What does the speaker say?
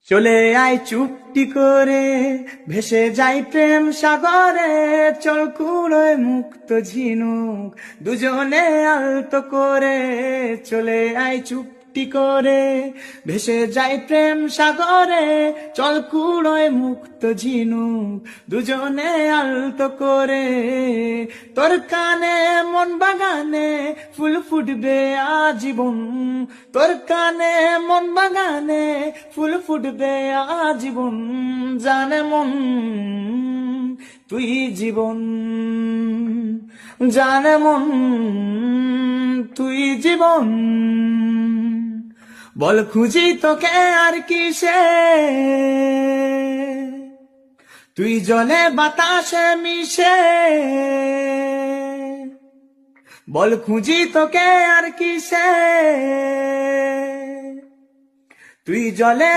চলে আয় চুপটি করে, ভেসে যাই প্রেম সাগরে। চল কুড়োয় মুক্ত ঝিনুক, দুজনে আলতো করে। চলে আয় চুপটি করে, ভেসে যাই প্রেম সাগরে। চল কুড়োয় মুক্ত ঝিনুক, দুজনে আলতো করে। তোর কানে মন বাগানে ফুল ফুটবে আজীবন। তোর কানে মন বাগানে ফুল ফুটবে আজীবন। জানে মন তুই জীবন, জানে মন তুই জীবন। বল খুঁজি তোকে আর কিসে, তুই জলে বাতাসে মিশে। বল খুঁজি তোকে আর কিসে, তুই জলে